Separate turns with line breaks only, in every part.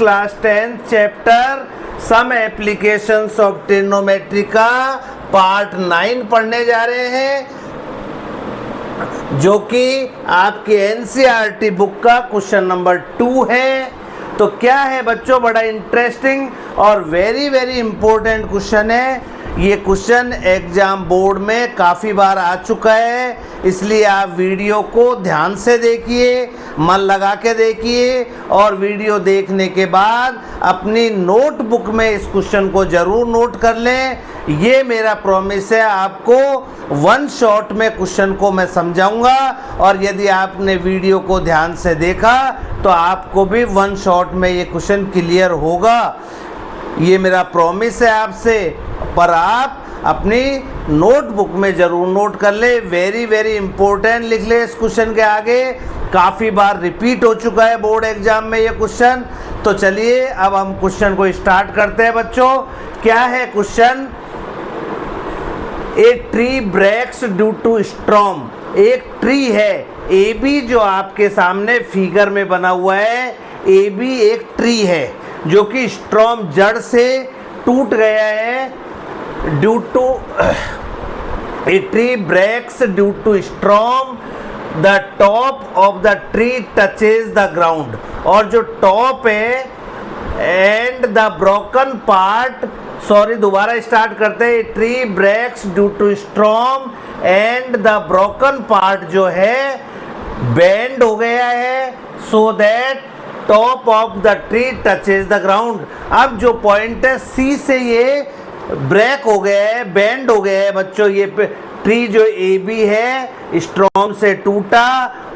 Class 10 chapter some applications of trigonometry का part 9 पढ़ने जा रहे हैं, जो कि आपके एनसीईआरटी बुक का क्वेश्चन नंबर 2 है। तो क्या है बच्चों, बड़ा इंटरेस्टिंग और वेरी वेरी इंपॉर्टेंट क्वेश्चन है। ये क्वेश्चन एग्जाम बोर्ड में काफ़ी बार आ चुका है, इसलिए आप वीडियो को ध्यान से देखिए, मन लगा के देखिए और वीडियो देखने के बाद अपनी नोटबुक में इस क्वेश्चन को ज़रूर नोट कर लें। ये मेरा प्रॉमिस है, आपको वन शॉट में क्वेश्चन को मैं समझाऊंगा और यदि आपने वीडियो को ध्यान से देखा तो आपको भी वन शॉट में ये क्वेश्चन क्लियर होगा। ये मेरा प्रॉमिस है आपसे, पर आप अपनी नोटबुक में ज़रूर नोट कर ले। वेरी वेरी इंपॉर्टेंट लिख ले इस क्वेश्चन के आगे, काफ़ी बार रिपीट हो चुका है बोर्ड एग्जाम में ये क्वेश्चन। तो चलिए अब हम क्वेश्चन को स्टार्ट करते हैं बच्चों। क्या है question? A tree breaks due to storm. एक ट्री है ए बी, जो आपके सामने फिगर में बना हुआ है। ए बी एक ट्री है जो कि स्टॉर्म जड़ से टूट गया है। Due to a tree breaks due to storm, the top of the tree touches the ground. और जो टॉप है and the broken part, sorry दोबारा स्टार्ट करते हैं। Tree breaks due to storm and the broken part जो है bend हो गया है, so that top of the tree touches the ground. अब जो पॉइंट है सी से ये ब्रेक हो गया है, बेंड हो गया है बच्चों। ये ट्री जो ए बी है स्टॉर्म से टूटा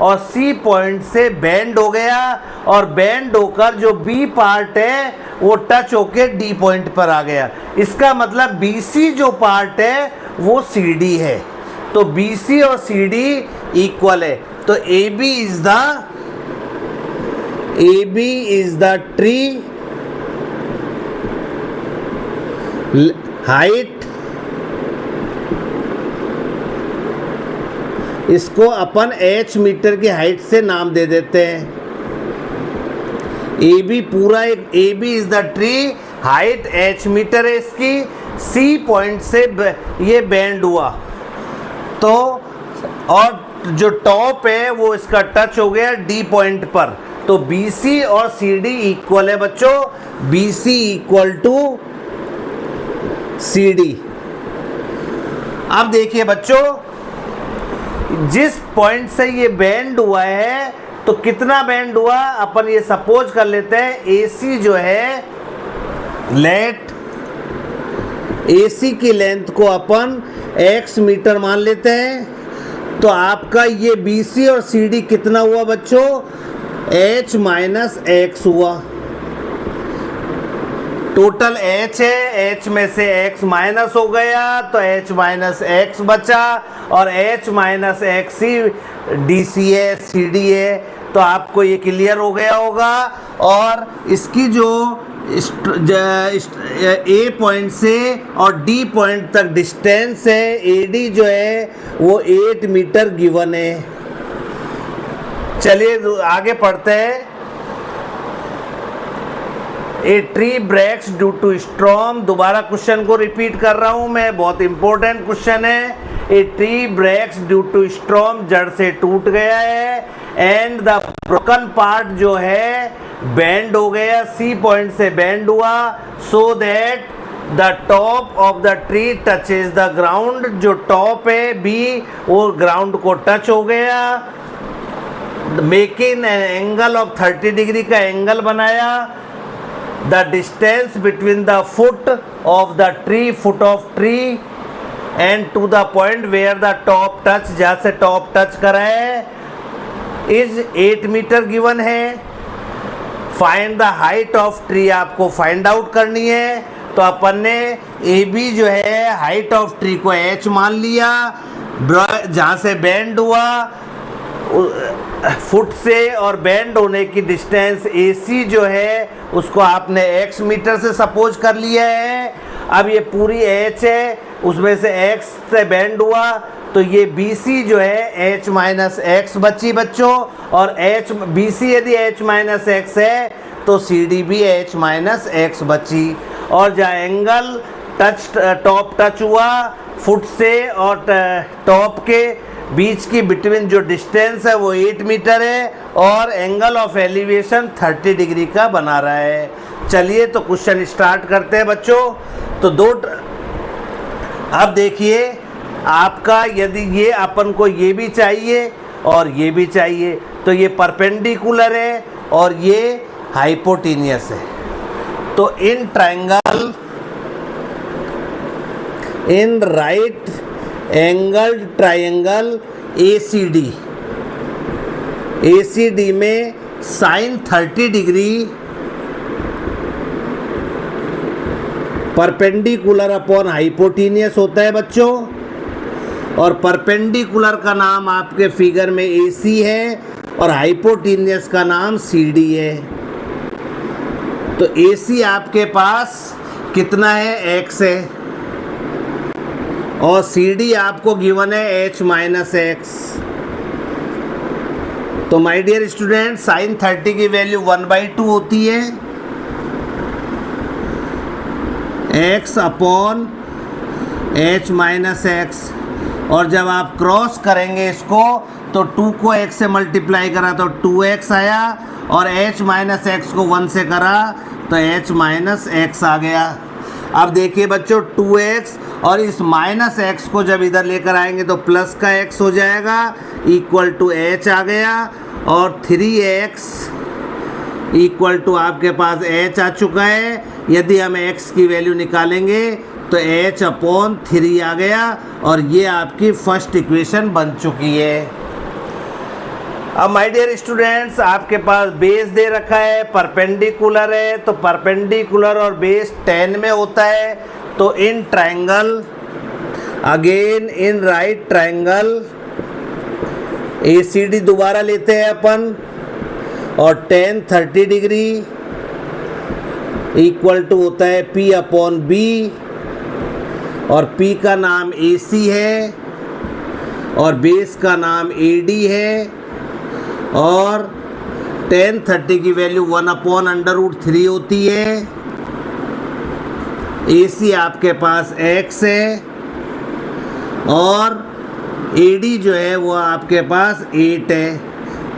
और सी पॉइंट से बेंड हो गया, और बेंड होकर जो बी पार्ट है वो टच होके डी पॉइंट पर आ गया। इसका मतलब बी सी जो पार्ट है वो सी डी है। तो बी सी और सी डी इक्वल है। तो A B is the tree height, इसको अपन h मीटर की हाइट से नाम दे देते हैं। ए बी पूरा एक, A B is the tree, height h metre है इसकी, सी पॉइंट से ये बेंड हुआ। तो और जो टॉप है वो इसका टच हो गया डी पॉइंट पर। तो बी सी और सी डी इक्वल है बच्चों, B C equal to C D. अब देखिए बच्चों, जिस पॉइंट से ये बेंड हुआ है तो कितना बेंड हुआ, अपन ये सपोज कर लेते हैं। ए सी जो है, लेट ए सी की लेंथ को अपन x मीटर मान लेते हैं। तो आपका ये बी सी और सी डी कितना हुआ बच्चों? h माइनस एक्स हुआ। टोटल h है, h में से x माइनस हो गया तो h माइनस एक्स बचा, और h माइनस एक्स ही डी सी है, सी डी है। तो आपको ये क्लियर हो गया होगा। और इसकी जो ए पॉइंट से और डी पॉइंट तक डिस्टेंस है ए डी जो है वो 8 मीटर गिवन है। चलिए आगे पढ़ते हैं। A tree breaks due to storm. दोबारा क्वेश्चन को रिपीट कर रहा हूं मैं, बहुत इंपॉर्टेंट क्वेश्चन है। A tree breaks due to storm, जड़ से टूट गया है, एंड द ब्रोकन पार्ट जो है बेंड हो गया, सी पॉइंट से बेंड हुआ, so that the top of the tree touches the ground. जो टॉप है बी वो ग्राउंड को टच हो गया, making an angle of 30 degree का एंगल बनाया। The distance between the foot of the tree, foot of tree, and to the point where the top touch, जहाँ से टॉप टच करा है, is 8 मीटर गिवन है। Find the height of tree आपको find out करनी है। तो अपन ने ए बी जो है हाइट ऑफ ट्री को h मान लिया, जहाँ से बेंड हुआ फुट से, और बेंड होने की डिस्टेंस ए सी जो है उसको आपने x मीटर से सपोज कर लिया है। अब ये पूरी h है, उसमें से x से बेंड हुआ, तो ये बी सी जो है h माइनस एक्स बची बच्चों। और h बी सी यदि h माइनस एक्स है तो सी डी भी एच माइनस एक्स बची। और जहाँ एंगल टॉप टच हुआ फुट से और टॉप के बीच की बिटवीन जो डिस्टेंस है वो 8 मीटर है और एंगल ऑफ एलिवेशन 30 डिग्री का बना रहा है। चलिए तो क्वेश्चन स्टार्ट करते हैं बच्चों। तो अब देखिए आपका यदि ये अपन को ये भी चाहिए और ये भी चाहिए तो ये परपेंडिकुलर है और ये हाइपोटेनियस है। तो in triangle in right angled triangle ACD में sine 30 degree perpendicular upon hypotenuse होता है बच्चों। और परपेंडिकुलर का नाम आपके फिगर में AC है और हाइपोटेनियस का नाम CD है। तो AC आपके पास कितना है x है और CD आपको गिवन है h माइनस एक्स। तो माय डियर स्टूडेंट साइन 30 की वैल्यू 1/2 होती है x upon h minus x. और जब आप क्रॉस करेंगे इसको तो 2 को x से मल्टीप्लाई करा तो 2x आया और h माइनस एक्स को 1 से करा तो h माइनस एक्स आ गया। अब देखिए बच्चों 2x और इस माइनस एक्स को जब इधर लेकर आएंगे तो प्लस का x हो जाएगा इक्वल टू h आ गया और 3x इक्वल टू आपके पास h आ चुका है। यदि हम x की वैल्यू निकालेंगे तो h अपॉन 3 आ गया और ये आपकी फर्स्ट इक्वेशन बन चुकी है। अब माय डियर स्टूडेंट्स आपके पास बेस दे रखा है, परपेंडिकुलर है, तो परपेंडिकुलर और बेस 10 में होता है। तो in triangle again in right triangle ACD दोबारा लेते हैं अपन और tan 30 डिग्री इक्वल टू होता है P अपॉन B और P का नाम AC है और बेस का नाम AD है और tan 30 की वैल्यू 1/√3 होती है। AC आपके पास x है और AD जो है वो आपके पास 8 है।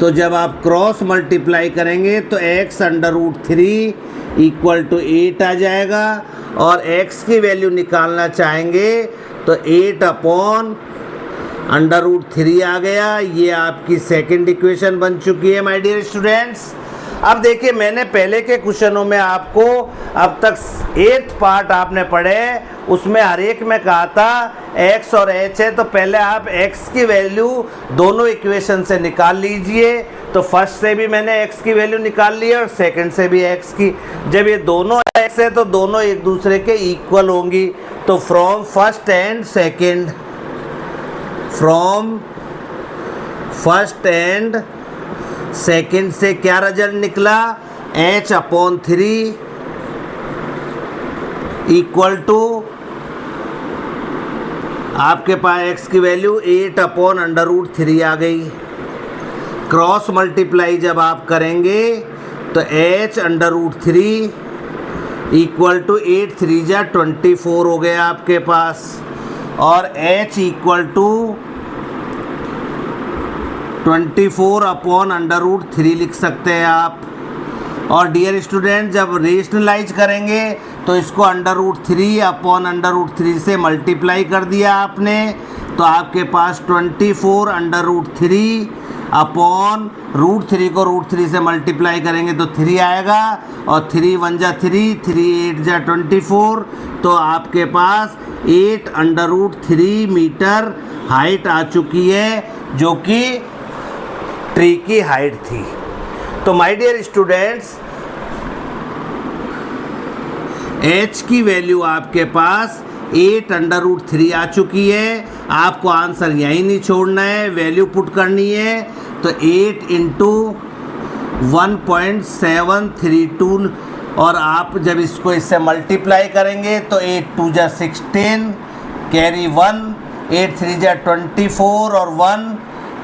तो जब आप क्रॉस मल्टीप्लाई करेंगे तो x√3 इक्वल टू 8 आ जाएगा और x की वैल्यू निकालना चाहेंगे तो 8 अपॉन √3 आ गया। ये आपकी सेकंड इक्वेशन बन चुकी है माय डियर स्टूडेंट्स। अब देखिए मैंने पहले के क्वेश्चनों में आपको अब तक 8th पार्ट आपने पढ़े उसमें हर एक में कहा था x और h है तो पहले आप x की वैल्यू दोनों इक्वेशन से निकाल लीजिए। तो फर्स्ट से भी मैंने x की वैल्यू निकाल ली और सेकंड से भी x की। जब ये दोनों x है तो दोनों एक दूसरे के इक्वल होंगी। तो फ्रॉम फर्स्ट एंड सेकंड से क्या रिजल्ट निकला h अपॉन 3 इक्वल टू आपके पास x की वैल्यू 8 अपॉन √3 आ गई। क्रॉस मल्टीप्लाई जब आप करेंगे तो h √3 इक्वल टू 8 3 जा 24 हो गया आपके पास और h इक्वल टू 24 अपॉन √3 लिख सकते हैं आप। और डियर स्टूडेंट जब रेशनलाइज करेंगे तो इसको √3 अपॉन √3 से मल्टीप्लाई कर दिया आपने तो आपके पास 24 √3 अपॉन √3 को √3 से मल्टीप्लाई करेंगे तो 3 आएगा और 3 1 जा 3 3 8 जा 24 तो आपके पास 8 √3 मीटर हाइट आ चुकी है जो कि ट्री की हाइट थी। तो माय डियर स्टूडेंट्स h की वैल्यू आपके पास 8 √3 आ चुकी है। आपको आंसर यहीं नहीं छोड़ना है, वैल्यू पुट करनी है। तो 8 इंटू 1.732 और आप जब इसको इससे मल्टीप्लाई करेंगे तो 8 2 जा 16 कैरी 1 8 3 जा 24 और 1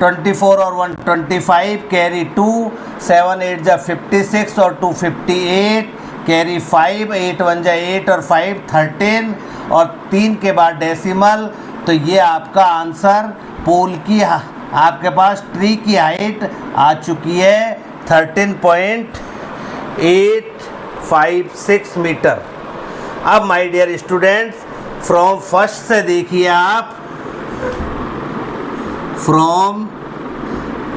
24 और 1 25, कैरी 2, 7 8 जा 56 और 2 58, कैरी 5, 8 1 जा 8 और 5 13 और 3 के बाद डेसिमल। तो ये आपका आंसर पोल की आपके पास ट्री की हाइट आ चुकी है 13.856 मीटर। अब my dear students, from first से देखिए आप, फ्रॉम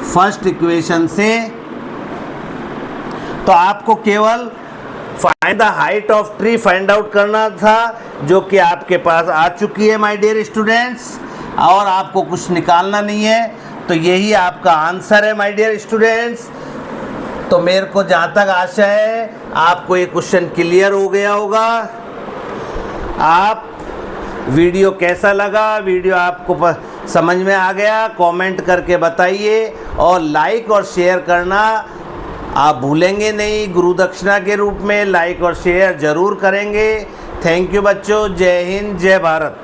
फर्स्ट इक्वेशन से तो आपको केवल find the height of tree find out करना था, जो कि आपके पास आ चुकी है माय डियर स्टूडेंट्स, और आपको कुछ निकालना नहीं है। तो यही आपका आंसर है माय डियर स्टूडेंट्स। तो मेरे को जहाँ तक आशा है आपको ये क्वेश्चन क्लियर हो गया होगा। आप वीडियो कैसा लगा, वीडियो आपको समझ में आ गया, कमेंट करके बताइए, और लाइक और शेयर करना आप भूलेंगे नहीं। गुरु दक्षिणा के रूप में लाइक और शेयर ज़रूर करेंगे। थैंक यू बच्चों। जय हिंद, जय भारत।